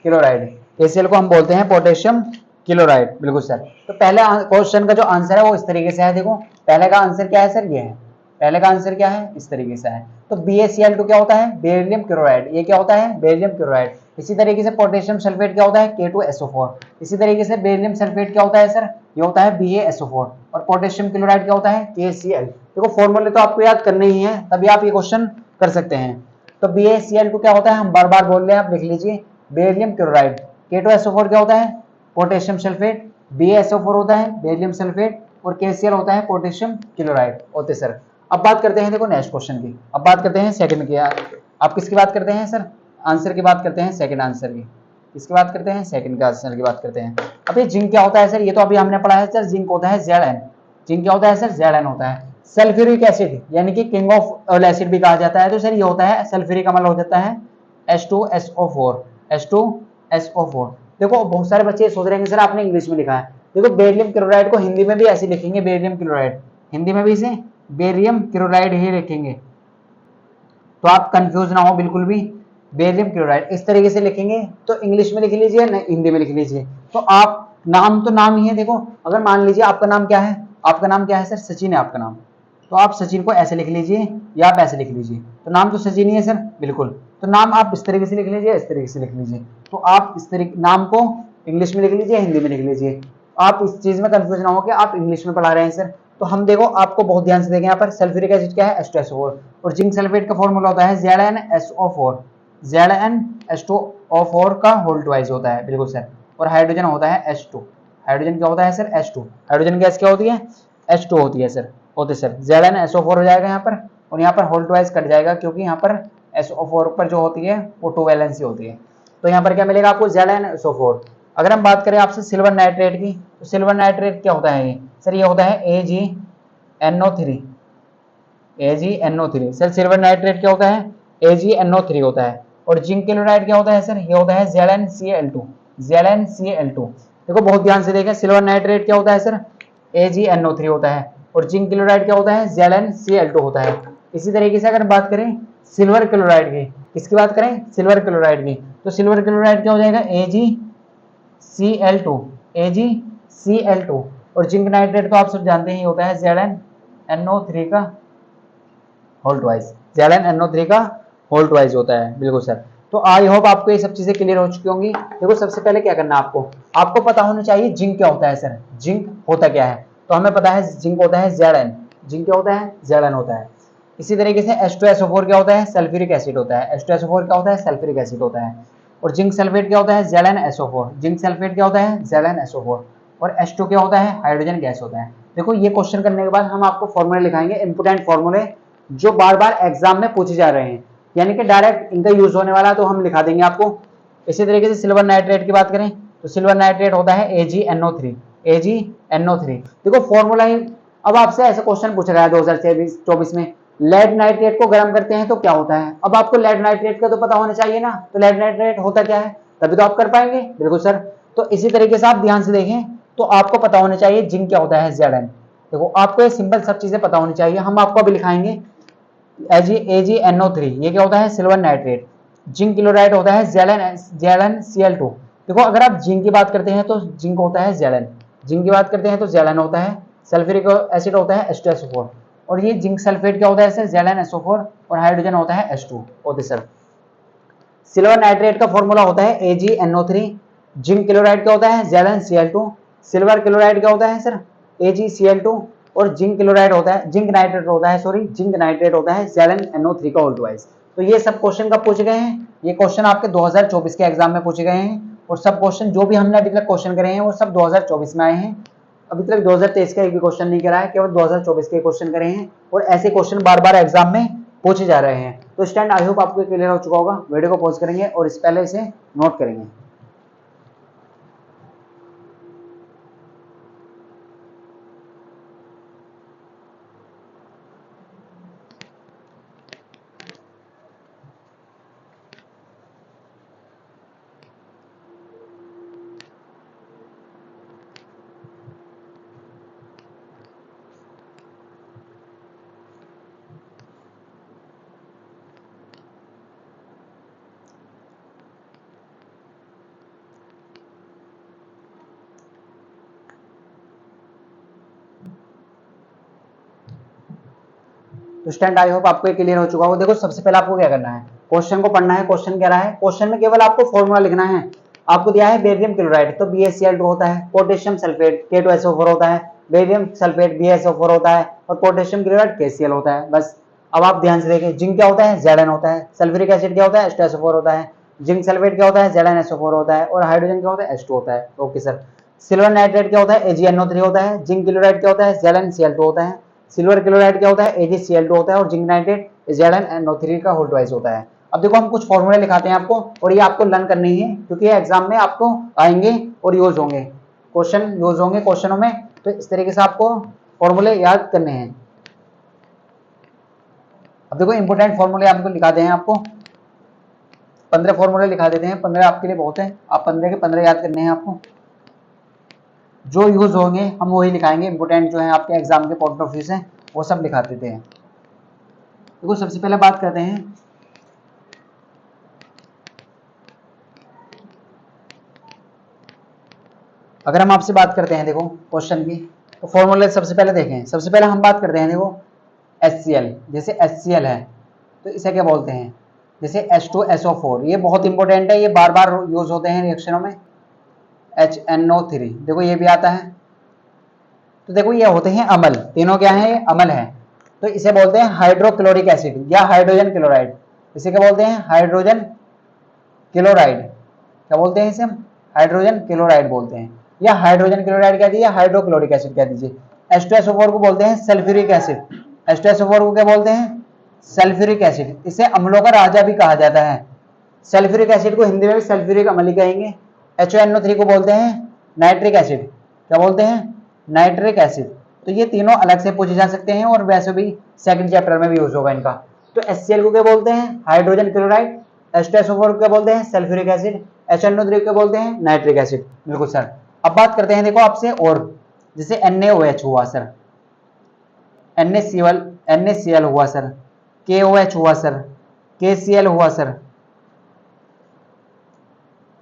क्लोराइड। KCl को हम बोलते हैं पोटेशियम क्लोराइड, बिल्कुल सर। तो पहले क्वेश्चन का जो आंसर है वो इस तरीके से है, देखो पहले का आंसर क्या है सर, ये है, पहले का आंसर क्या है, इस तरीके से है। तो BaCl2 क्या होता है, बेरिलियम क्लोराइड, ये क्या होता है, बेरिलियम क्लोराइड। इसी तरीके से पोटेशियम सल्फेट क्या होता है, K2SO4। इसी तरीके से बेरिलियम सल्फेट क्या होता है सर, ये होता है BaSO4, और पोटेशियम क्लोराइड क्या होता है, KCl। देखो फॉर्मूले तो आपको याद करने ही है, तभी आप ये क्वेश्चन कर सकते हैं। तो BaCl2 क्या होता है, हम बार बार बोल रहे हैं, आप लिख लीजिए, बेरिलियम क्लोराइड। K2SO4 क्या होता है, पोटेशियम सल्फेट। BaSO4 होता है बेरिलियम सल्फेट, और KCl होता है पोटेशियम क्लोराइड होते सर। अब बात करते हैं देखो नेक्स्ट क्वेश्चन की, अब बात करते हैं सेकंड की। आप किसकी बात करते हैं सर, आंसर की बात करते हैं, सेकंड आंसर की। किसकी बात करते हैं, सेकंड का आंसर की बात करते हैं। अब ये जिंक क्या होता है सर, ये तो अभी हमने पढ़ा है सर, जिंक होता है Zn। जिंक क्या होता है सर, Zn होता है। सल्फ्यूरिक एसिड यानी कि किंग ऑफ ऑल एसिड भी कहा जाता है, तो सर ये होता है सल्फ्यूरिक अम्ल हो जाता है H2SO4। H2SO4। देखो बहुत सारे बच्चे सोच रहे हैं सर आपने इंग्लिश में लिखा है, देखो बेरिलियम क्लोराइड को हिंदी में भी ऐसे लिखेंगे, बेरिलियम क्लोराइड, हिंदी में भी इसे बेरियम क्लोराइड ही लिखेंगे, तो आप कंफ्यूज ना हो बिल्कुल भी। बेरियम क्लोराइड इस तरीके से लिखेंगे, तो इंग्लिश में लिख लीजिए ना हिंदी में लिख लीजिए। तो आप नाम तो नाम ही है, देखो अगर मान लीजिए आपका नाम क्या है, आपका नाम क्या है सर, सचिन है आपका नाम, तो आप सचिन को ऐसे लिख लीजिए या आप ऐसे लिख लीजिए, तो नाम तो सचिन ही है सर, बिल्कुल। तो नाम आप इस तरीके से लिख लीजिए, इस तरीके से लिख लीजिए, तो आप इस तरीके नाम को इंग्लिश में लिख लीजिए, हिंदी में लिख लीजिए। आप इस चीज में कंफ्यूज ना हो कि आप इंग्लिश में पढ़ा रहे हैं सर। तो हम देखो आपको बहुत ध्यान से देखें, यहाँ पर सल्फ्यूरिक एसिड क्या है, H2SO4, और जिंक सल्फेट का फॉर्मूला होता है ZnSO4। ZnSO4 का होल ट्वाइस होता है, बिल्कुल सर। और हाइड्रोजन होता है H2। हाइड्रोजन क्या होता है सर, H2। हाइड्रोजन गैस क्या होती है, H2 होती है सर, होते सर। ZnSO4 हो जाएगा यहाँ पर, और यहाँ पर होल ट्वाइस कट जाएगा, क्योंकि यहाँ पर SO4 पर जो होती है वो 2 वैलेंसी होती है। तो यहाँ पर क्या मिलेगा आपको, ZnSO4। अगर हम बात करें आपसे सिल्वर नाइट्रेट की, तो सिल्वर नाइट्रेट क्या होता है ये सर, ये होता है AgNO3। AgNO3 sir, silver nitrate क्या होता है, AgNO3 होता है। और जिंक क्लोराइड क्या होता है सर, ये होता है ZnCl2। ZnCl2, देखो बहुत ध्यान से देखें, सिल्वर नाइट्रेट क्या होता है सर, AgNO3 होता है, और जिंक क्लोराइड क्या होता है, ZnCl2 होता है। इसी तरीके से अगर बात करें सिल्वर क्लोराइड की, किसकी बात करें, सिल्वर क्लोराइड की, तो सिल्वर क्लोराइड क्या हो जाएगा, AgCl2। AgCl2। और जिंक नाइट्रेट तो आप सब जानते ही होता है ZnNO3 का होल ट्वाइस। ZnNO3 का होल ट्वाइस होता है, बिल्कुल सर। तो आई होप आपको ये सब चीजें क्लियर हो चुकी होंगी। देखो सबसे पहले क्या करना है आपको, आपको पता होना चाहिए जिंक क्या होता है सर, जिंक होता क्या है। तो हमें पता है जिंक होता है Zn। जिंक क्या होता है, Zn होता है। इसी तरीके से H2SO4 क्या होता है, सल्फ्यूरिक एसिड होता है। H2SO4 क्या होता है, सल्फ्यूरिक एसिड होता है। और जिंक सल्फेट क्या होता है, ZnSO4। जिंक सल्फेट क्या होता है, ZnSO4। और H2 क्या होता है, हाइड्रोजन गैस होता है। देखो ये क्वेश्चन करने के बाद हम आपको फॉर्मूले लिखाएंगे, इंपोर्टेंट फॉर्मूले जो बार बार एग्जाम में पूछे जा रहे हैं, यानी कि डायरेक्ट इनका यूज होने वाला, तो हम लिखा देंगे आपको। इसी तरीके से सिल्वर नाइट्रेट की बात करें, तो सिल्वर नाइट्रेट होता है AgNO3। AgNO3 देखो फॉर्मूला ही। अब आपसे ऐसा क्वेश्चन पूछ रहा है 2024 में, लेड नाइट्रेट को गर्म करते हैं तो क्या होता है। अब आपको लेड नाइट्रेट का तो पता होना चाहिए ना, तो लेड नाइट्रेट होता क्या है, तभी तो आप कर पाएंगे, बिल्कुल सर। तो इसी तरीके से आप ध्यान से देखें, तो आपको पता होना चाहिए जिंक क्या होता है, Zn। देखो आपको ये सिंपल सब चीजें पता होनी चाहिए, हम आपको अभी लिखाएंगे AgNO3, ये क्या होता है, सिल्वर नाइट्रेट। जिंक क्लोराइड होता है ZnCl2। देखो अगर आप जिंक की बात करते हैं तो जिंक होता है Zn, जिंक की बात करते हैं तो Zn होता है। सल्फ्यूरिक एसिड होता है H2SO4, और ये जिंक सल्फेट क्या होता है सर, ZnSO4, और हाइड्रोजन होता है H2 होते सर। सिल्वर नाइट्रेट का फॉर्मूला होता है AgNO3। जिंक क्लोराइड क्या होता है, ZnCl2। सिल्वर क्लोराइड क्या होता है सर, AgCl2। और जिंक क्लोराइड होता है, जिंक नाइट्रेट होता है, सॉरी जिंक नाइट्रेट होता है ZnNO3 का होल ट्वाइस। तो ये सब क्वेश्चन कब पूछे गए हैं, ये क्वेश्चन आपके 2024 के एग्जाम में पूछे गए हैं। और सब क्वेश्चन जो भी हमने अभी तक क्वेश्चन करे हैं वो सब 2024 में आए हैं। अभी तक 2023 का एक भी क्वेश्चन नहीं करा है, केवल 2024 के क्वेश्चन करे हैं, और ऐसे क्वेश्चन बार बार एग्जाम में पूछे जा रहे हैं। तो स्टैंड आई होप आपको क्लियर हो चुका होगा। वीडियो को पॉज करेंगे और इस पहले इसे नोट करेंगे। तो स्टूडेंट आई होप आपको क्लियर हो चुका होगा। देखो सबसे पहले आपको क्या करना है, क्वेश्चन को पढ़ना है। क्वेश्चन कह रहा है, क्वेश्चन में केवल आपको फॉर्मूला लिखना है। आपको दिया है बेरियम क्लोराइड, तो BaCl2 होता है, पोटेशियम सल्फेट K2SO4 होता है, बेरियम सल्फेट BaSO4 होता है और पोटेशियम क्लोराइड KCl होता है। बस अब आप ध्यान से देखें, जिंक क्या होता है, Zn होता है, सल्फ्यूरिक एसिड क्या होता है, H2SO4 होता है, जिंक सल्फेट क्या होता है, ZnSO4 होता है और हाइड्रोजन क्या होता है, H2 होता है। Okay sir. सिल्वर नाइट्रेट क्या होता है, AgNO3 होता है, जिंक क्लोराइड क्या होता है, ZnCl2 होता है, सिल्वर क्लोराइड क्या होता है, AgCl2 होता है और जिंक नाइट्रेट ZnNO3 का होल ट्वाइस होता है। अब देखो हम कुछ फॉर्मूले लिखाते हैं आपको, और ये आपको लर्न करनी है क्योंकि ये एग्जाम में आपको आएंगे और यूज होंगे, क्वेश्चन यूज होंगे क्वेश्चनों में। तो इस तरीके से आपको फॉर्मूले याद करने हैं। अब देखो इंपोर्टेंट फॉर्मूले आपको लिखाते हैं, आपको 15 फॉर्मूले लिखा देते हैं। 15 आपके लिए बहुत है, आप 15 के 15 याद करने हैं आपको। जो यूज होंगे हम वही लिखाएंगे, इंपोर्टेंट जो है आपके एग्जाम के पॉइंट ऑफ व्यू से वो सब लिखा देते हैं। देखो सबसे पहले बात करते हैं, अगर हम आपसे बात करते हैं देखो क्वेश्चन की, तो फॉर्मूले सबसे पहले देखें। सबसे पहले हम बात करते हैं देखो HCl, जैसे HCl है तो इसे क्या बोलते हैं, जैसे H2SO4, ये बहुत इंपॉर्टेंट है, ये बार बार यूज होते हैं रिएक्शनों में। HNO3 देखो ये भी आता है। तो देखो ये होते हैं अम्ल, तीनों क्या है, ये अम्ल है। तो इसे बोलते हैं हाइड्रोक्लोरिक एसिड या हाइड्रोजन क्लोराइड। इसे क्या बोलते हैं, हाइड्रोजन क्लोराइड। क्या बोलते हैं इसे हम, हाइड्रोजन क्लोराइड बोलते हैं, या हाइड्रोजन क्लोराइड कह दीजिए, हाइड्रोक्लोरिक एसिड कह दीजिए। H2SO4 को बोलते हैं सल्फ्यूरिक एसिड। H2SO4 को क्या बोलते हैं, सल्फ्यूरिक एसिड। इसे अम्लों का राजा भी कहा जाता है। सल्फ्यूरिक एसिड को हिंदी में भी सल्फ्यूरिक अम्ल ही कहेंगे। HNO3 को बोलते हैं नाइट्रिक एसिड। क्या बोलते हैं, नाइट्रिक एसिड। तो ये तीनों अलग से पूछे जा सकते हैं और वैसे भी सेकंड चैप्टर में भी यूज होगा इनका। तो HCl को क्या बोलते हैं, हाइड्रोजन क्लोराइड। H2SO4 को क्या बोलते हैं, सल्फ्यूरिक एसिड। HNO3 को क्या बोलते हैं, नाइट्रिक एसिड। बिल्कुल सर। अब बात करते हैं देखो आपसे, और जैसे NaOH हुआ सर, NaCl हुआ सर, KOH हुआ सर, KCl हुआ सर,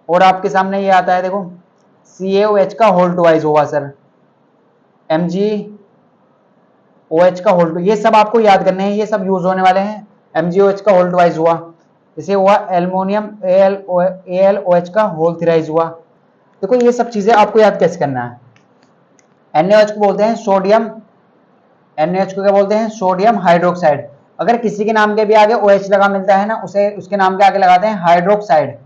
और आपके सामने ये आता है देखो CaOH का होल ट्वाइस हुआ सर, MgOH का होल, ये सब आपको याद करने हैं, ये सब यूज होने वाले हैं। MgOH का होल ट्वाइस हुआ, जैसे हुआ एल्युमिनियम AlOH का होल थ्राइस हुआ। देखो ये सब चीजें आपको याद कैसे करना है। NaOH को बोलते हैं सोडियम, NaOH को क्या बोलते हैं, सोडियम हाइड्रोक्साइड। अगर किसी के नाम के भी आगे OH लगा मिलता है ना, उसे उसके नाम के आगे लगाते हैं हाइड्रोक्साइड।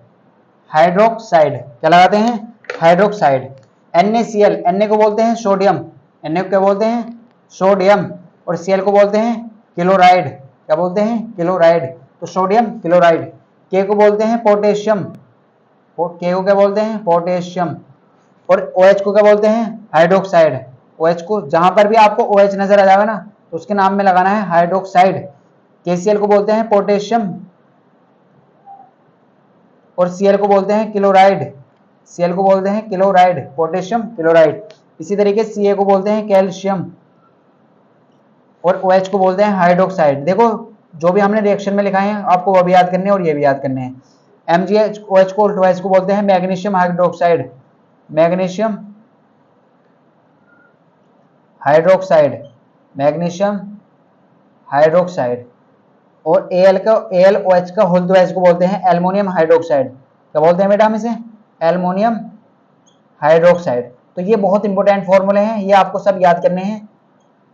हाइड्रोक्साइड क्या लगाते हैं, हाइड्रोक्साइड। NaCl, Na को बोलते हैं सोडियम, Na को क्या बोलते हैं, सोडियम, और Cl को बोलते हैं क्लोराइड। क्या बोलते हैं, क्लोराइड। तो सोडियम क्लोराइड। K को बोलते हैं पोटेशियम, K को क्या बोलते हैं, पोटेशियम, और OH को क्या बोलते हैं, हाइड्रोक्साइड। OH को जहां पर भी आपको OH नजर आ जाएगा ना, तो उसके नाम में लगाना है हाइड्रोक्साइड। KCl को बोलते हैं पोटेशियम, और Cl को बोलते हैं क्लोराइड। Cl को बोलते हैं क्लोराइड, पोटेशियम क्लोराइड। इसी तरीके Ca को बोलते हैं कैल्शियम, और OH को बोलते हैं हाइड्रोक्साइड। देखो जो भी हमने रिएक्शन में लिखा है आपको वो भी याद करने हैं और ये भी याद करने हैं। MgOH को बोलते हैं magnesium hydroxide, magnesium hydroxide, magnesium hydroxide. और AlOH का होल ट्वाइस को बोलते हैं एल्युमिनियम हाइड्रोक्साइड। क्या बोलते हैं बेटा हम इसे, एल्युमिनियम हाइड्रोक्साइड। तो ये बहुत इंपॉर्टेंट फॉर्मूले हैं, ये आपको सब याद करने हैं,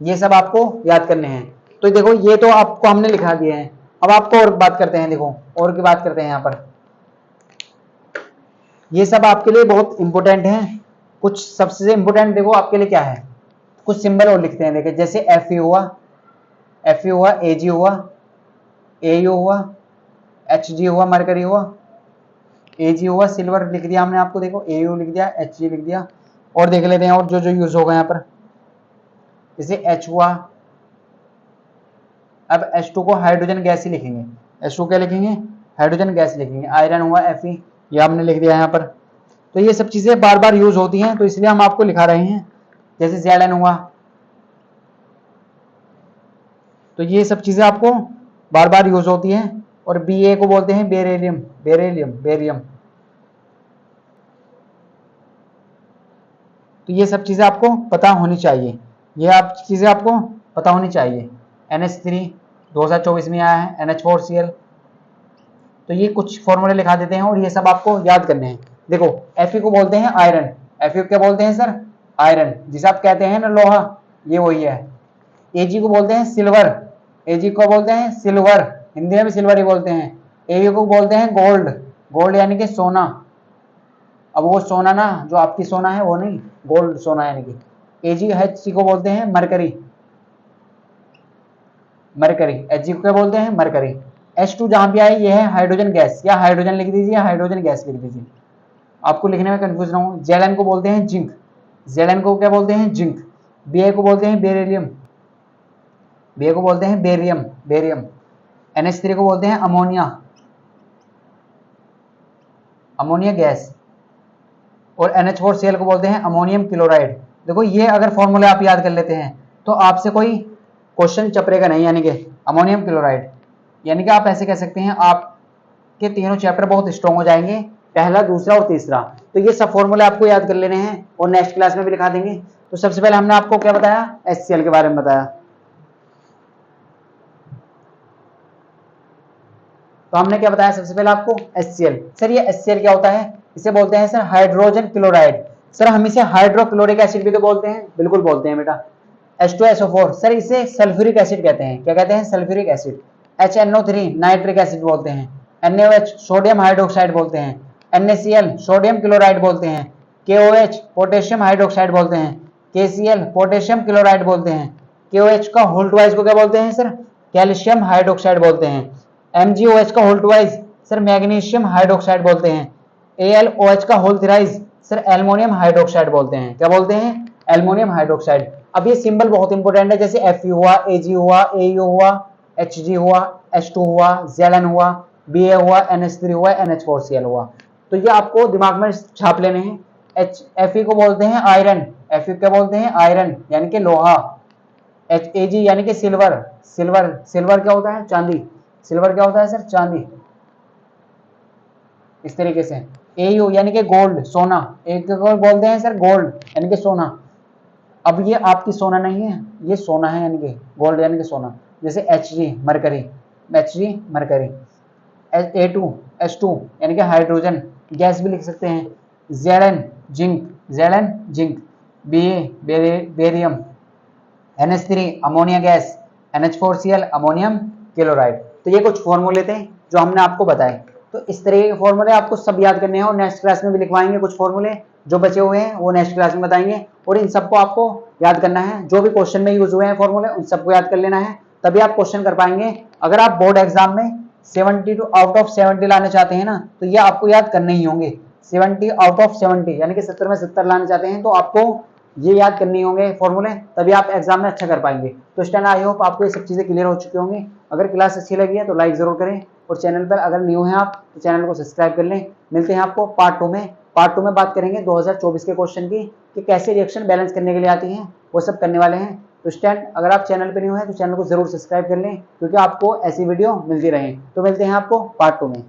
ये सब आपको याद करने हैं। तो देखो ये तो आपको हमने लिखा दिए हैं। अब आपको और बात करते हैं, देखो और की बात करते हैं। यहाँ पर ये सब आपके लिए बहुत इंपॉर्टेंट है। कुछ सबसे इंपॉर्टेंट देखो आपके लिए क्या है, कुछ सिंबल और लिखते हैं। देखिए जैसे Fe हुआ, Ag हुआ, Au हुआ, Hg हुआ, मरकरी हुआ, Ag हुआ, सिल्वर लिख दिया हमने आपको, देखो Au लिख दिया, Hg लिख दिया। और देख लेते हैं और जो जो यूज होगा यहाँ पर, जैसे H हुआ। अब H2 को हाइड्रोजन गैस ही लिखेंगे, H2 क्या लिखेंगे, हाइड्रोजन गैस लिखेंगे। आयरन हुआ Fe, ये हमने लिख दिया यहाँ पर। तो ये सब चीजें बार बार यूज होती हैं, तो इसलिए हम आपको लिखा रहे हैं। जैसे Zn हुआ, तो ये सब चीजें आपको बार बार यूज होती हैं। और Ba को बोलते हैं बेरिलियम, बेरियम। तो ये सब चीजें आपको पता होनी चाहिए, ये आप चीजें आपको पता होनी चाहिए। NH3 2024 में आया है NH4Cl। तो ये कुछ फॉर्मूले लिखा देते हैं और ये सब आपको याद करने हैं। देखो Fe को बोलते हैं आयरन, Fe क्या बोलते हैं सर, आयरन, जिसे आप कहते हैं ना लोहा, ये वही है। Ag को बोलते हैं सिल्वर, Ag को बोलते हैं सिल्वर, हिंदी में भी सिल्वर ही बोलते हैं। Ag को बोलते हैं गोल्ड, गोल्ड यानी कि सोना। अब वो सोना ना जो आपकी सोना है वो नहीं, गोल्ड सोना यानी कि। AgHc को बोलते हैं मरकरी, मरकरी, Hg को क्या बोलते हैं मरकरी। H2 जहां पे आए ये है हाइड्रोजन गैस, या हाइड्रोजन लिख दीजिए या हाइड्रोजन गैस लिख दीजिए, आपको लिखने में कंफ्यूज ना हो। Zn को बोलते हैं जिंक, Zn को क्या बोलते हैं जिंक। Ba को बोलते हैं बेरिलियम, Ba को बोलते हैं बेरियम, बेरियम। NH3 को बोलते हैं अमोनिया, अमोनिया गैस। और NH4Cl को बोलते हैं अमोनियम क्लोराइड। देखो ये अगर फॉर्मूले आप याद कर लेते हैं तो आपसे कोई क्वेश्चन चपरेगा नहीं, यानी कि अमोनियम क्लोराइड, यानी कि आप ऐसे कह सकते हैं आपके तीनों चैप्टर बहुत स्ट्रॉन्ग हो जाएंगे, पहला, दूसरा और तीसरा। तो ये सब फॉर्मूले आपको याद कर लेने हैं और नेक्स्ट क्लास में भी लिखा देंगे। तो सबसे पहले हमने आपको क्या बताया, HCl के बारे में बताया। तो हमने क्या बताया सबसे पहले आपको, HCl। सर ये HCl क्या होता है, इसे बोलते हैं सर हाइड्रोजन क्लोराइड। सर हम इसे हाइड्रोक्लोरिक एसिड भी तो बोलते हैं, बिल्कुल बोलते हैं बेटा। H2SO4 सर इसे सल्फ्यूरिक एसिड कहते हैं, क्या कहते हैं sulphuric acid. HNO3 nitric acid बोलते हैं। NaOH सोडियम हाइड्रोक्साइड बोलते हैं। NaCl सोडियम क्लोराइड बोलते हैं। KOH पोटेशियम हाइड्रोक्साइड बोलते हैं। KCl पोटेशियम क्लोराइड बोलते हैं। KOH का होल ट्वाइस को क्या बोलते हैं सर, कैल्शियम हाइड्रोक्साइड बोलते हैं। MgOH का whole twice sir magnesium hydroxide बोलते हैं। AlOH का whole thrice sir aluminium hydroxide बोलते हैं, क्या बोलते हैं एल्युमिनियम हाइड्रोक्साइड। अब ये सिंबल बहुत इंपॉर्टेंट है, जैसे Fe हुआ, Ag हुआ, Au हुआ, Hg हुआ, H2 हुआ, Zn हुआ, Ba हुआ, NH3 हुआ, NH4Cl हुआ। तो ये आपको दिमाग में छाप लेने हैं। Fe को बोलते हैं आयरन, Fe क्या बोलते हैं आयरन यानी कि लोहा। Ag यानी कि सिल्वर, सिल्वर, सिल्वर क्या होता है चांदी, सिल्वर क्या होता है सर चांदी, इस तरीके से। Au यानी कि गोल्ड, सोना, एक को बोलते हैं सर गोल्ड यानी कि सोना। अब ये आपकी सोना नहीं है, ये सोना है यानी कि गोल्ड यानी कि सोना। जैसे Hg mercury, Hg mercury. A2 H2 यानी कि हाइड्रोजन गैस भी लिख सकते हैं। Zn zinc, Zn zinc. Ba barium. NH3 ammonia gas. NH4Cl ammonium chloride. तो ये कुछ फॉर्मूले थे जो हमने आपको बताए। तो इस तरह के फॉर्मूले आपको सब याद करने हैं और नेक्स्ट क्लास में भी लिखवाएंगे कुछ फॉर्मूले जो बचे हुए हैं वो नेक्स्ट क्लास में बताएंगे। और इन सबको आपको याद करना है, जो भी क्वेश्चन में यूज हुए हैं फॉर्मूले उन सबको याद कर लेना है, तभी आप क्वेश्चन कर पाएंगे। अगर आप बोर्ड एग्जाम में 72 आउट ऑफ 70 लाने चाहते हैं ना, तो ये आपको याद करने ही होंगे। 70 आउट ऑफ 70 यानी कि 70 में 70 लाने चाहते हैं तो आपको ये याद करनी होंगे फॉर्मूले, तभी आप एग्जाम में अच्छा कर पाएंगे। तो इस टाइम आई होप आपको ये सब चीजें क्लियर हो चुकी होंगी। अगर क्लास अच्छी लगी है तो लाइक जरूर करें और चैनल पर अगर न्यू हैं आप तो चैनल को सब्सक्राइब कर लें। मिलते हैं आपको पार्ट 2 में। पार्ट 2 में बात करेंगे 2024 के क्वेश्चन की कि कैसे रिएक्शन बैलेंस करने के लिए आती हैं, वो सब करने वाले हैं। तो स्टैंड अगर आप चैनल पर न्यू हैं तो चैनल को जरूर सब्सक्राइब कर लें, क्योंकि आपको ऐसी वीडियो मिलती रहे। तो मिलते हैं आपको पार्ट 2 में।